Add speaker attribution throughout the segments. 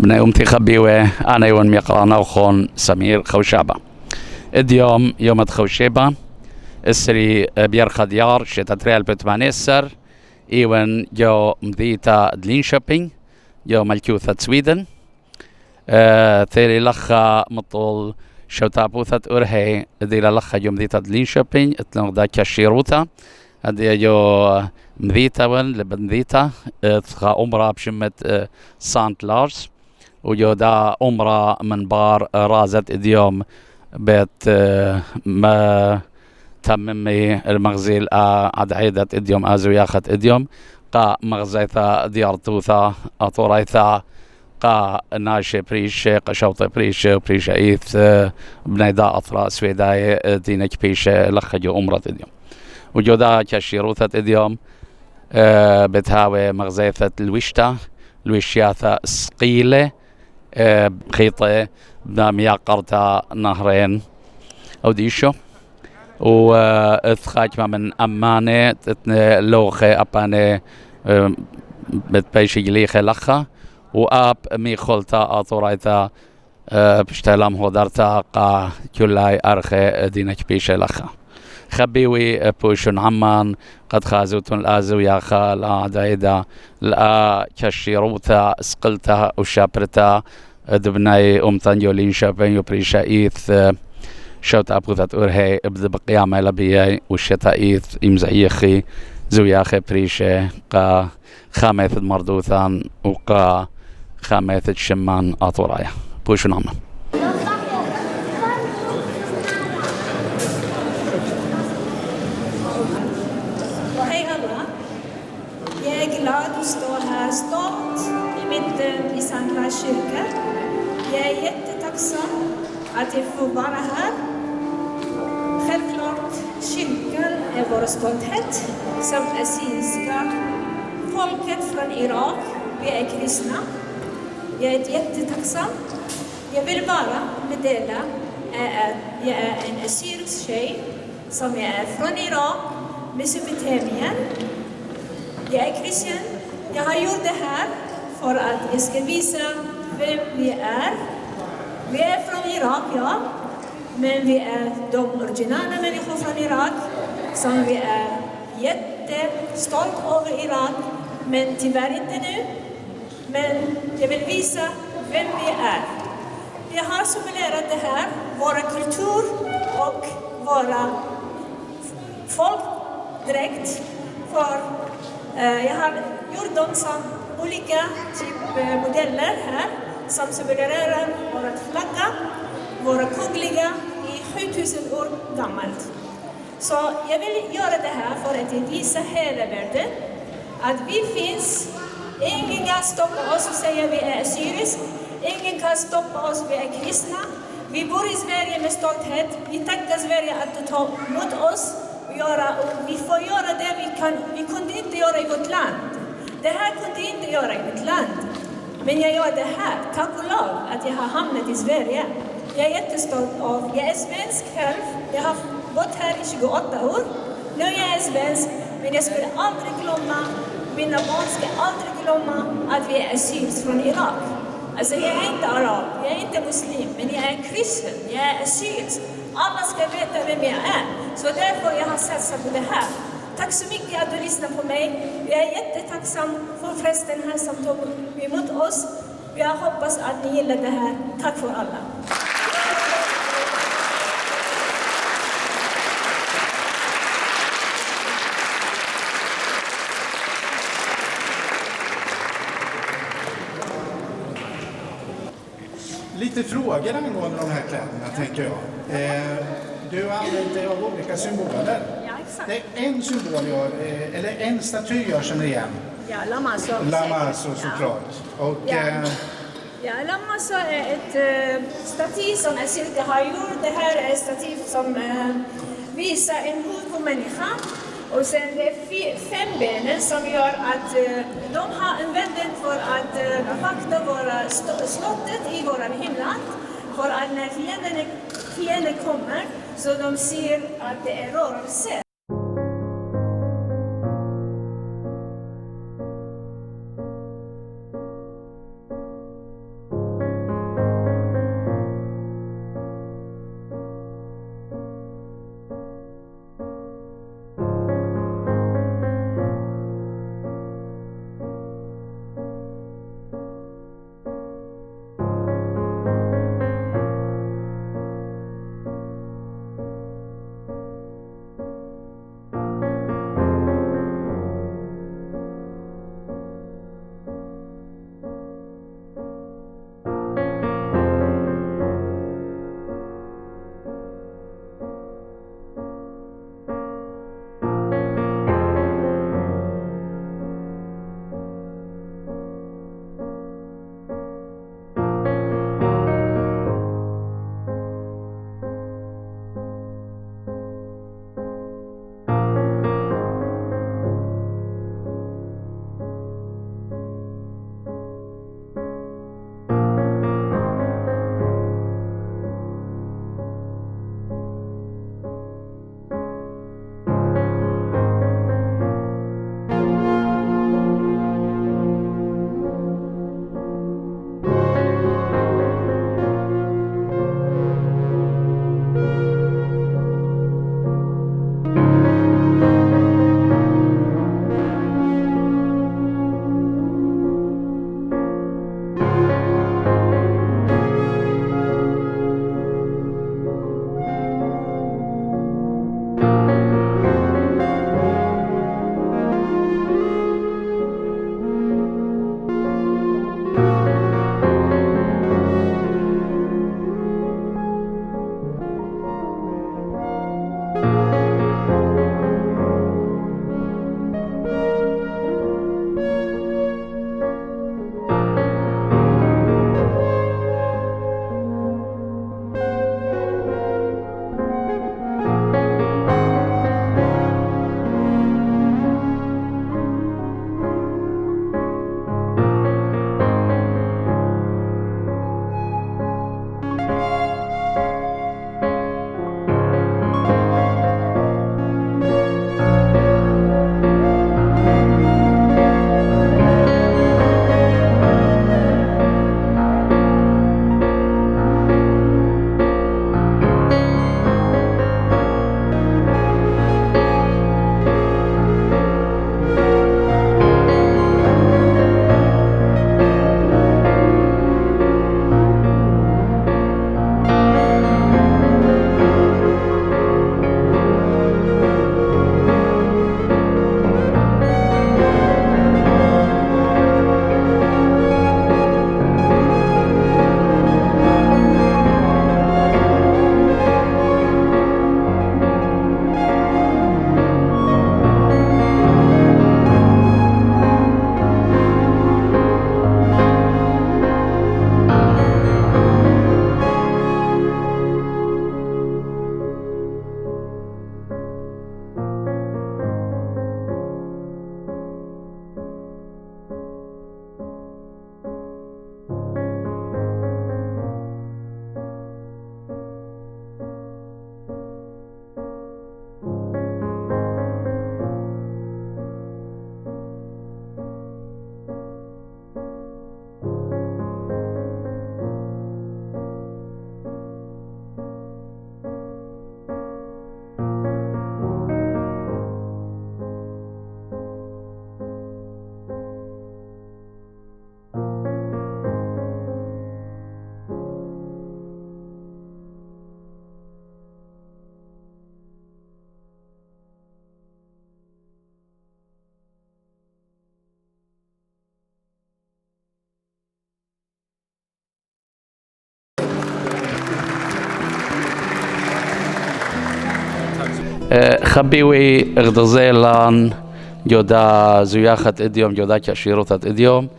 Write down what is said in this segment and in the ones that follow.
Speaker 1: بني أمتي خبيوة أنا يون ميقرانا وخون سمير خوشابة. اليوم يوم خوشابة السري بيرخى ديار شتاتريال بتمانيسر إيوان جو مديتا دلينشوبينج جو ملكوثة سويدن ثيري لخا مطول شوتابوثة أورهي ديلا لخا جو مديتا دلينشوبينج اتلون دا كاشيروتا هدي جو مديتا ون لبنديتا تخا أمرا بشمت سانت لارس وجو دا أمرا من بار رازت اليوم بيت ما تممي المغزيل عدعيدة إديوم أزو ياخت إديوم قا مغزيثا ديارتوثا أطوريثا قا ناشي بريش قشوط بريش بريش إيث بنيدا أطرا سويداي دينك بيش لخجو أمرة إديوم وجودا كشيروثة إديوم بتهاوي مغزيثة الوشتا الوشياثة سقيلة خيطة بناميا قرطة نهرين أو ديشو وإثخاج من أمانة لوخة أبانة بتبيش جليخة لخا وآب مي خلطة أطوريتا بشتلام هودرتا قا كلاي أرخي دينك بيشة لخا خبيوي بوشن عمان قد خازوتن الآزو ياخا لا دايدا لا كشيروتا سقلتا وشابرتا دبناي أمتان يولين شابين يبريشا إيث شوت أبوثات أورهي ابد بقيامة لبياي وشتا إيث إمزعيخي زوياخي بريشة قا خاميث مردوثان وقا خاميث شمان أطورايا بوشن عمان
Speaker 2: Stå här stolt i mitten i Sankt Lars kyrka. Jag är jättetacksam att jag får vara här. Självklart, kyrkan är vår stolthet som assyriska folket från Irak. Vi är kristna. Jag är jättetacksam. Jag vill bara meddela att jag är en assyrisk tjej som jag är från Irak, Mesopotamien. Jag är kristen. Jag har gjort det här för att jag ska visa vem vi är. Vi är från Irak, ja. Men vi är de originala människor från Irak som vi är jättestolt över Irak. Men tyvärr inte nu. Men jag vill visa vem vi är. Vi har simulerat det här, vår kultur och våra folkdräkt för jag har gjort dem som olika modeller här som simulerar vår flagga, våra kungliga i 7000 år gammalt. Så jag vill göra det här för att visa hela världen att vi finns. Ingen kan stoppa oss och säga att vi är assyrisk. Ingen kan stoppa oss, vi är kristna. Vi bor i Sverige med stolthet. Vi tackar Sverige att ta emot oss. Och vi får göra det vi kunde inte göra i vårt land. Det här kunde jag inte göra i mitt land. Men jag gör det här, tack och lov att jag har hamnat i Sverige. Jag är jättestolt av, jag är svensk själv. Jag har bott här i 28 år. Nu är jag svensk, men jag skulle aldrig glömma, mina barn ska aldrig glömma att vi är assyrier från Irak. Alltså jag är inte arab, jag är inte muslim, men jag är kristen, jag är assyrier. Alla ska veta vem jag är. Så därför jag har satsat på det här. Tack så mycket att du lyssnar på mig. Jag är jättetacksam för festen här som tog emot oss. Jag hoppas att ni gillar det här. Tack för alla.
Speaker 3: Lite frågor angående de här kläderna tänker jag. Du använder dig av olika symboler.
Speaker 2: Ja, exakt.
Speaker 3: Det är en symbol eller en staty jag känner igen.
Speaker 2: Ja, Lamasso.
Speaker 3: Lamasso såklart. Och,
Speaker 2: ja, Lamasso är ett stativ som Assyrier har gjort. Det här är ett stativ som visar en huvudmänniska. Och sen det är 5 benen som gör att de har använt den för att vakta våra slottet i våra hemland. För att när fienden kommer så de ser att det är rörelse.
Speaker 1: خبيوي اغدزيلان جودا زياخت اديوم جودا كشيروتات اديوم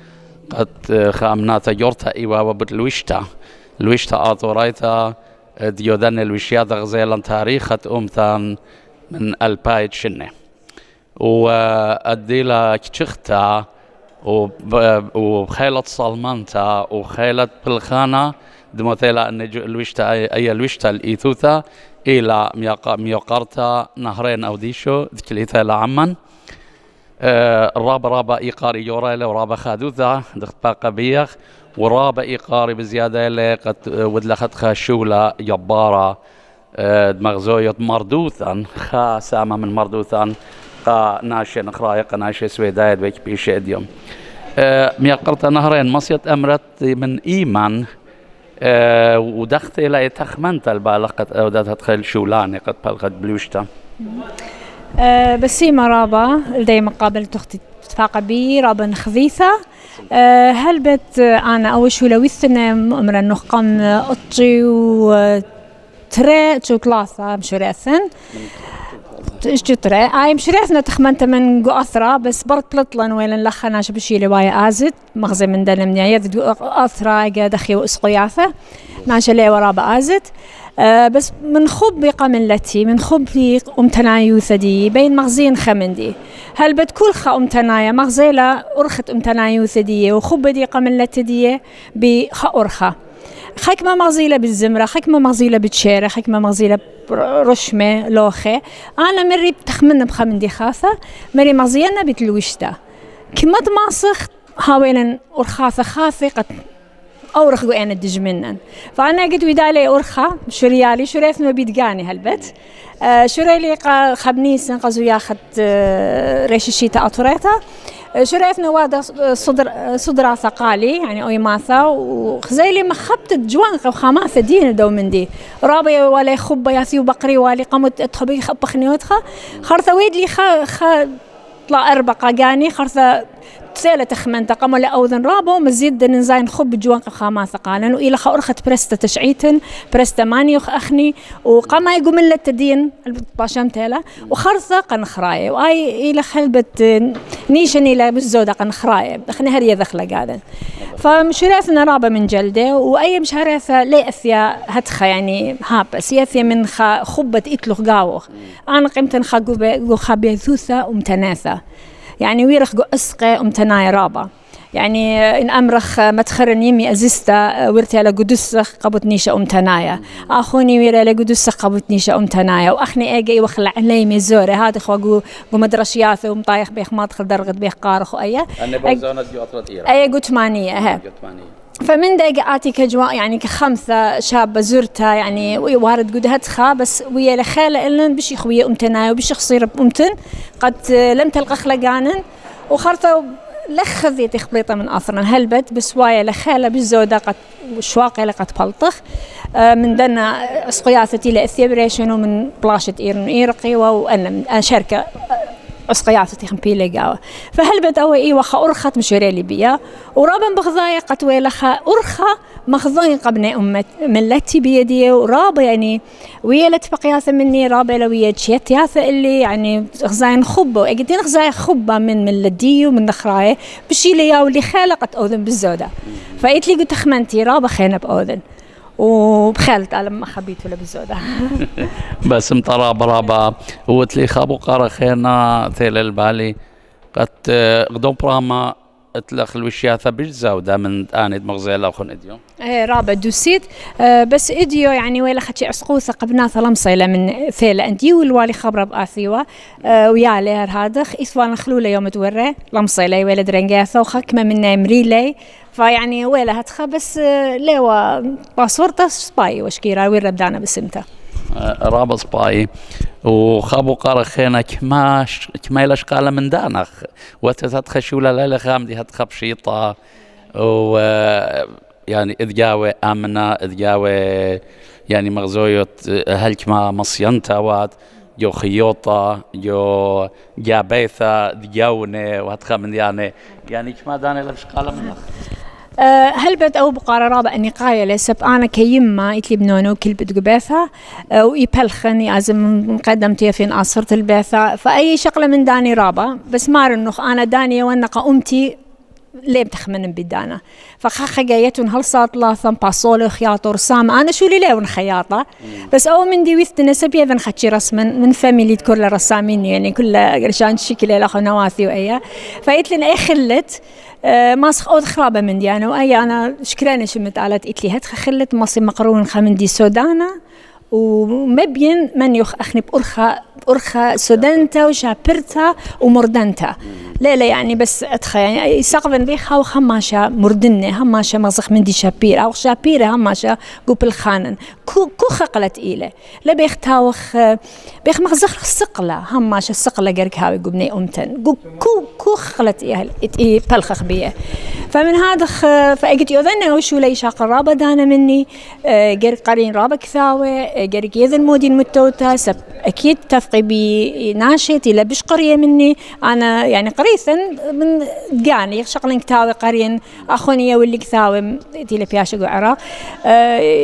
Speaker 1: قد خامناتا يورتا ايوا وبتلويشتا لويشتا اطورايتا ديودان الوشيات غزيلان تاريخة امتان من البايت شنه واديلا كتشختا وخيلة صلمانتا وخيلة بالخانة دموثيلا ان الوشتا اي الوشتا الايثوثا الى ميوقرتا نهرين او ديشو ذكليتا لعمان رابا إيقاري يوريلا ورابا خادوثا دخت باقة بيخ ورابا إيقاري بزيادة اللي قد ودلخت خاشولة جبارة مغزوية مردوثا خا سامة من مردوثا قا ناشي نخرايق ناشي سويدايد بيك بيشي اديوم ميقرت نهرين مصيت أمرت من إيمان ودخت إلى تخمنت البالقة ودات تدخل شولاني قد بلغت بلوشتا
Speaker 4: بسيمة رابا لدي مقابل تختي اتفاق بي رابا نخذيثة هل بت أنا أول شو لويثنا مؤمرا نقم أطي وترى شو ثلاثة مشوريثن إيش ترى أي مشوريثنا تخمنت من جو أثرا بس برت لطلن وين لخنا شبشي لوايا آزت مغزى من دلم يد أثرا دخي وإسقياثة ناشا لي ورابا آزت بس من خب بقام التي من خب في أمتنايو ثدي بين مغزين خمندي هل بتكل خا أمتنايا مغزيلا أرخت أمتنايو ثدية وخب بدي قام التي بخا أرخا حكمة مغزيلة بالزمرة حكمة مغزيلة بتشيرة حكمة مغزيلة رشمة لوخة أنا مري بتخمن بخمندي خاصة مري مغزينا بتلوشتا كما تماسخ هاويلا أرخاثة خاثة قد أورخ قوين الدجمنن فأنا قد ودالي أورخا شريالي شريث ما بيدقاني هالبت شريلي خبنيسن قزو ياخد ريش الشيطة أطريتا شريثنا وادا صدرا ثقالي يعني أوي ماثا وخزيلي مخبت الجوان خماثة دين دو من دي رابي ولا خبا ياثي وبقري والي قمت اتخبي خبخنيوتخا خرثة ويدلي طلع أربقة قاني خرثة تسالة تخمن تقام ولا أوذن رابو مزيد نزاين خب جوان قخاما ثقالا وإلى خأرخت برستة تشعيتن برستة مانيوخ أخني وقاما يقوم اللي تدين الباشام تالا وخرصة قنخراية وآي إلى خلبت نيشن إلى بالزودة قنخراية أخني هرية ذخلة قاعدة فمشوريثنا رابا من جلدة وأي مشاريثة لي أثيا هتخا يعني هابس يثيا من خبة إتلوخ قاوخ أنا قمت نخا خابي ثوثة ومتناثة يعني ويرخ أسقى أمتناي رابا يعني إن أمرخ متخرن يمي أزستا ورتي على قدسخ قبط نيشة أمتنايا أخوني ويري على قدسخ قبط نيشة أمتنايا وأخني أجي وخلع علي مزوري هذا خو مدرشياث ومطايخ بيخ ما دخل درغت بيخ قارخ وأيه
Speaker 1: أنا بوزانة دي أطرت إيران
Speaker 4: أيه قتمانية ها فمن دقيقاتي كجواء يعني كخمسة شابة زرتها يعني وارد قدهتها بس ويا لخالة إلن بشي خوية أمتنايا وبشي خصير أمتن قد لم تلقى خلقانن وخرطة لخذي تخبيطة من أثرا هلبت بس وايا لخالة بالزودة قد شواقي لقد بلطخ من دنا اسقياثتي لأثيبريشن ومن بلاشة إيرقي وأنا شركة اسقياثتي خمبيلة قاوة فهلبت أوي إيوة خا أرخت مشوري بيا ورابا بغضايا قطوي لخا أرخا مخضوين قبنا أمت ملتي بيدي ورابا يعني ويلت بقياثة مني رابا لويا تشيتياثة اللي يعني غزاين خبة وقدين غزاين خبة من لدي ومن نخراية بشي ليا واللي خالقت أوذن بالزودة فقلت لي قلت أخمنتي رابا خينا بأوذن وبخالت على ما خبيت ولا بالزودة
Speaker 1: بس مطرابا وتلي خابو قارا خينا ثيل البالي قد غدو براما اتلخ الوشياثة بالزودة من آند مغزيلا وخن إديو
Speaker 4: رابع دوسيت بس إديو يعني ويلا خدشي عسقوثة قبناثة لمصيلة من ثيلة أنتي والوالي خبرة بآثيوة ويالي هذا إثوان خلولة يوم توري لمصيلة ويلا درنجاثة وخكمة من مريلي فيعني ويلا هتخا بس ليوا باسورتا سباي وشكيرا وين ردانا بسمتها
Speaker 1: رابط سباي وخابو قارا خينا كما يلاش قال من دانخ وتتخشوا لا خامدي هتخب شيطة و يعني إذجاوي آمنة إذجاوي يعني مغزوية هالكما مصينتا وات جو خيوطة جو جابيثة دياونة وهتخا من يعني كما داني لاش قال منخ
Speaker 4: هلبت أو بقارة رابع النقاية لسب أنا كيما إتلي بنونو كل بتقبثها ويبلخني أزم مقدمتي في عصرت البثة فأي شغلة من داني رابع بس مار النخ أنا داني ونقا أمتي ليه بتخمن بدانا فخخ جايتون هل صارت لاثم باصول خياط ورسام أنا شو لي لون خياطة بس أو من دي ويث نسبي إذا خدشي رسما من فاميلي كل رسامين يعني كل رجال شكل الأخ نواثي وأيا فقلت لنا أي خلت ماسخ أو خرابة من دي أنا وأي أنا شكراني شمت قالت قلت لي هات خلت ماسي مقرون خمندي سودانا ومبين من يخ أخني بأرخا سودنتا وشابرتا ومردنتا لا يعني بس أتخيل يعني يسقفن بيخا وخماشة مردنة هماشة مزخ من دي شابير أو شابيرة هماشة قبل خانن كو خقلت إيله لا بيختاوخ بيخ مغزخ السقلة هماشة السقلة جرك هاوي قبني أمتن كو خقلت إيه بلخخ بيه فمن هذا فأجت يظن وشو لي شاق الرابة دانا مني جرك قرين رابة كثاوي جرك يذن مودين متوتا سب أكيد تفقي بناشط إلى بش قرية مني أنا يعني قريثا من جاني شغلين كتاوي قرين أخوني واللي كتاوي تيلي بياش العراق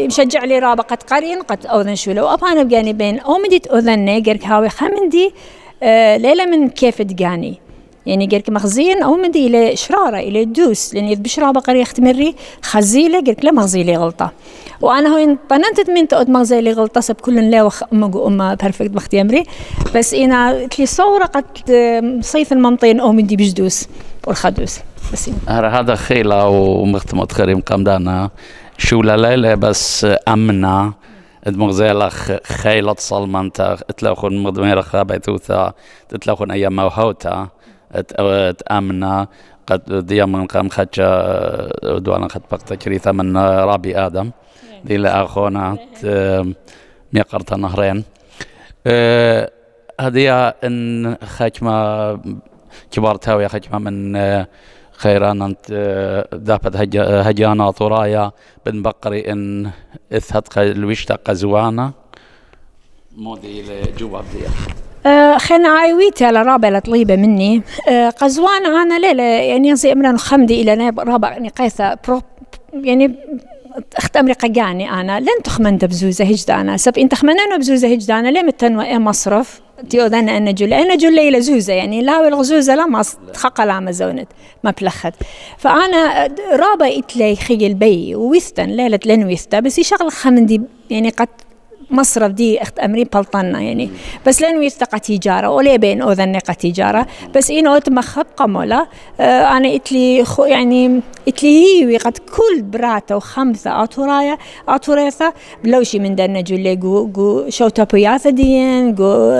Speaker 4: مشجع لي رابع قد قرين قد أذن شو لو أبانا بجاني بين أومديت أذن جرك هاوي خمندي ليلة من كيف تجاني يعني جرك مخزين أو مدي إلى شرارة إلى دوس لأن يذبشرها بقري يختمري خزيلة جرك لا مغزيلي غلطة وأنا هون طننت من تقد مغزيلي غلطة سب كل لا أم بيرفكت بختي أمري بس أنا تلي صورة قد صيف المنطين أو مدي بجدوس والخدوس بس
Speaker 1: هذا خيلة ومختمت خريم قمدانا شو ليلة بس أمنا مغزيلخ خيلة صلمان تتلاخون مدمير خابيتوثا تتلاخون أيام موهوتا تأمنا قد ديما قام خدشا دوانا خد بقتا كريثة من رابي آدم دي لأخونا ميقرت نهرين هذه إن خدمة كبار تاوية خدمة من خيران أنت دابت هجانا طرايا بن بقري إن إثهت الوشتا قزوانا مودي لجواب ديا
Speaker 4: خنا عايويتي على رابع طليبة مني قزوانا أنا ليلة يعني زي أمران خمدي إلى ناب رابع نقايثة يعني اخت أمريكا جاني أنا لن تخمن بزوزة هجدانا سب إن تخمنانو بزوزة هجدانا ليه متنوى مصرف تيودان أنا جل إلى زوزة يعني لا والغزوزة لا ما تخقل لا زونت ما بلخت فأنا رابع إتلي خيل بي ويستن ليلة لن ويستا بس شغل خمندي يعني قد مصرف دي اخت امري بلطنا يعني بس لانه يستقى تجاره ولا بين اذن تجاره بس انه تمخب قموله انا اتلي يعني اتلي هي قد كل براته وخمسه اطوريثه بلوشي من دنا جولي جو شوتابياث ديان جو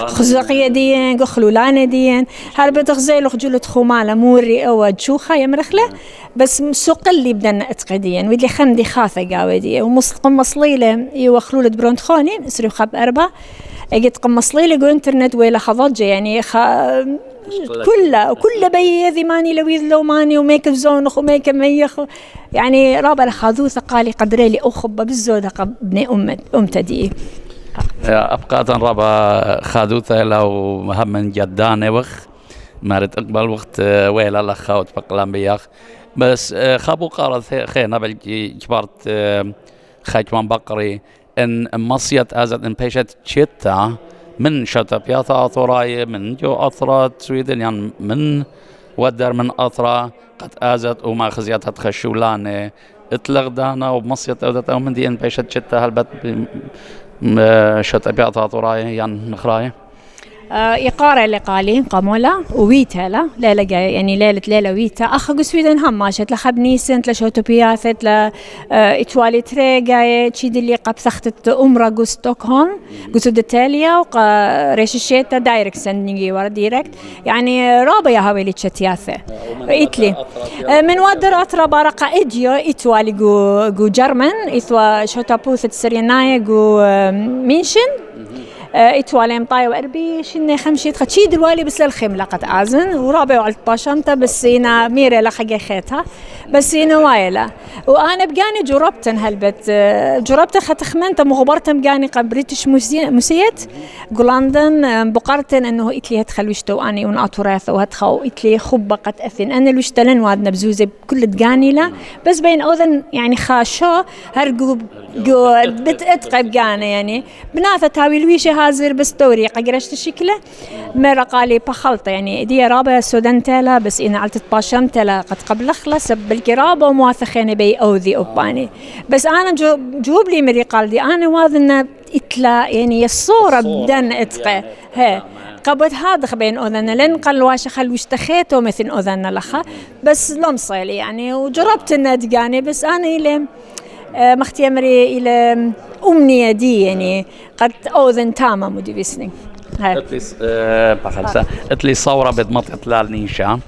Speaker 4: خزقيه ديان جو خلولانه ديان هربت غزيل خجوله خماله موري او جوخه يمرخله بس مسوق اللي بدنا اتقديا ودي خمدي خاثه قاودي ومسقم مصليله يوخلول برونت خونين اسري خب أربعة اجت قمصليله جو انترنت ولا خضجه يعني كل بي ذماني لويذ لوماني وميك زون وميك ميخ يعني رابع خاذوث قالي قدري لي اخب بالزود ابن امتدي
Speaker 1: ابقى رابع خاذوث لو مهم من جدانه وخ مارت اقبل وقت ويلا لخوت بقلام بياخ بس خابو قارث خينا بالجبارت خاجمان بقري ان مصيت ازت ان بيشت شتا من شتا بياثا اثراي من جو اثرا سويدن يعني من ودر من اثرا قد ازت وما خزيتها تخشولانه اتلغدانا ومصيت ازت او من دي ان بيشت شتا هلبت شتا بياثا اثراي يعني نخراي
Speaker 4: إقارة لقالي قامولا وويتا لا يعني ليلة ويتا أخا قسويدن هماشت لخبني سنت لشوتوبياثت إتوالي تريقاي تشيد اللي قبثخت أمرا قو ستوكهولم قسو دتاليا وريشيشيتا دايركت سندنجي ورا ديركت يعني رابا يا هاوي اللي تشتياثة إتلي من ودر أطرا بارقا إديو إتوالي قو جرمن إثوا شوتابوثت سريناي قو مينشن إتوالي مطاي وأربي شنة خمشيت خدشيد الوالي بس للخيم لقت آزن ورابع وعلت باشمتا بس إنا ميرة لخجي خيتها بس إنا وايلة وأنا بقاني جربتن هالبت جربت ختخمنت مخبرتن بقاني قبريتش مسيت قلندن بقرتن إنه إتلي هتخل وشتو أني ونأطراث وهتخو إتلي خبقت أثن أنا الوشتلن وادنا بزوزة بكل دقاني لا بس بين أوذن يعني خاشة هرجو جو بتأتقب جانا يعني بناثة تاوي الويشة هازر بس دوري قجرشت الشكله مرة قالي بخلطة يعني دي رابع سودان تلا بس إن علت تباشم تلا قد قبل خلص بالقرابة ومواثقين بي أوذي أباني بس أنا جوب لي مري قال دي أنا واذن إتلا يعني الصورة بدن إتقى ها قبض هذا بين أذننا لين قال واش خل وش تخيته مثل أذننا لخا بس لمصيلي يعني وجربت النادقاني بس أنا إلى مختيمري إلى أمنية دي يعني قد أذن تامة مودي بيسني
Speaker 1: اتلي صورة بدمطت لالنيشا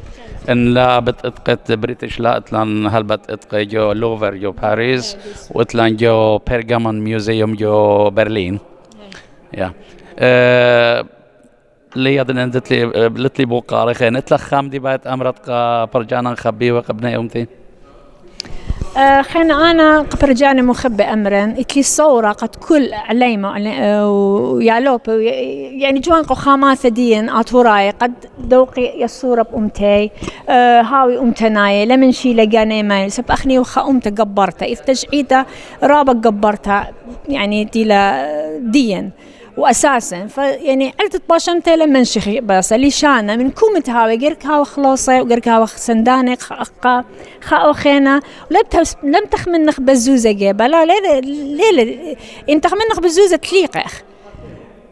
Speaker 1: ان لا بتقت بريتش لا اتلان هل بتقت جو لوفر جو باريس واتلان جو بيرغامون ميوزيوم جو برلين يا لي أدنى لتلي بوقاري خينت لك خام دي بعد أمرت برجانا خبي وقبنا يومتين
Speaker 4: خين أنا قبرجاني مخبي أمرا إتلي صورة قد كل عليمة ويالوب يعني جوان قخامات دين أطوراي قد دوقي الصورة بأمتي هاوي أمتناي لمن شي لقاني مايل سب أخني وخا أمت قبرتها إذ تجعيتها رابق قبرتها يعني دين وأساسا فيعني علت تباشمت لما نشخي بس اللي شانه من كومت هاوي جرك هاو خلاصة وجرك هاو سندانك خاو خينا لم تخمنخ بزوزة جيبة لا إن تخمنخ بزوزة تليقخ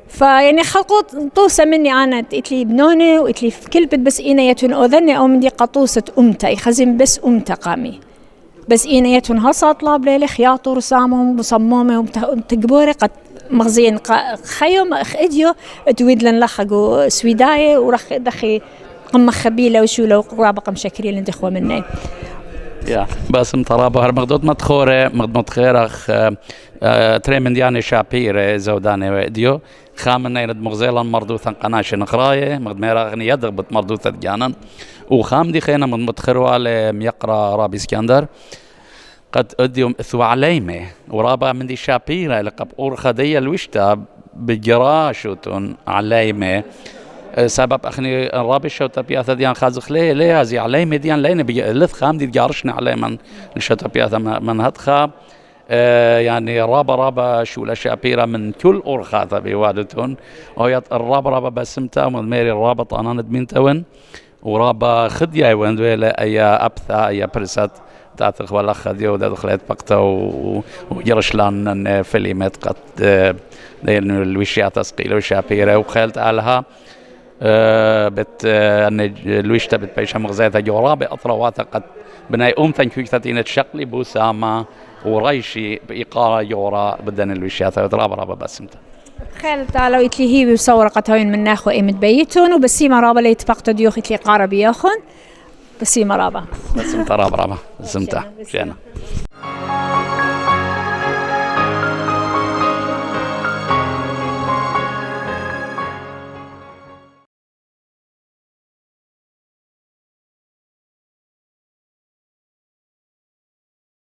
Speaker 4: فيعني خلقوت طوسة مني أنا إتلي بنوني وإتلي في كلبت بس إنا يتون أذني أو مندي قطوسة أمتا يخزن بس أمتا قامي بس إنا يتون هالصات لاب ليلي خياطو رسامهم مصممة وتقبوري قد مغزين خيوم إديو تويد لن لخقو سويداية ورخ دخي قم خبيلة وشو لو رابق مشكري لن تخوى مني
Speaker 1: يا بس مطرابة هرمقدود مدخورة مدخيرخ تريمن دياني شابير زوداني وإديو خامن نيرد مغزيلا مردوثا قناش نقراية مغدميرا غني يدغبط مردوثا ديانا وخام دي خينا من مدخروا لميقرا رابي اسكندر قد أديهم إثوى عليمة ورابع من دي شابيرة لقب أورخدية الوشتا بجراشوتون عليمة سبب أخني رابي الشوتا بياثا ديان خازخ ليه هذه عليمة ديان لين بيلث خام دي جارشنا عليمة الشوتا بياثا من هدخا يعني رابا شو الشابيرة من كل أورخاثة بوادتون ويات الرابا بسمتا ومن ميري الرابط أنا ندمين تون ورابا خديا وين دويلة أي أبثا أي برسات تعتق ولا خديو ده دخلت بقته وجرش لان فيلمات قد لأنه الوشيات تسقيله وشابيرة وخلت علىها بت أن الوشة بتبيش مغزاته جورابة أطرواتها قد بناي ثانكيو ثلاثين شقلي بوسامة وريشي بإقارة جورا بدن الوشيات رابا بس انت
Speaker 4: خيل تعالوا إتلي هي بصورة قطعين من ناخو إيمت بيتون وبسيما رابا اللي يتفقت ديوخ إتلي قارب ياخن بسيما رابا
Speaker 1: بس انت رابا بس انت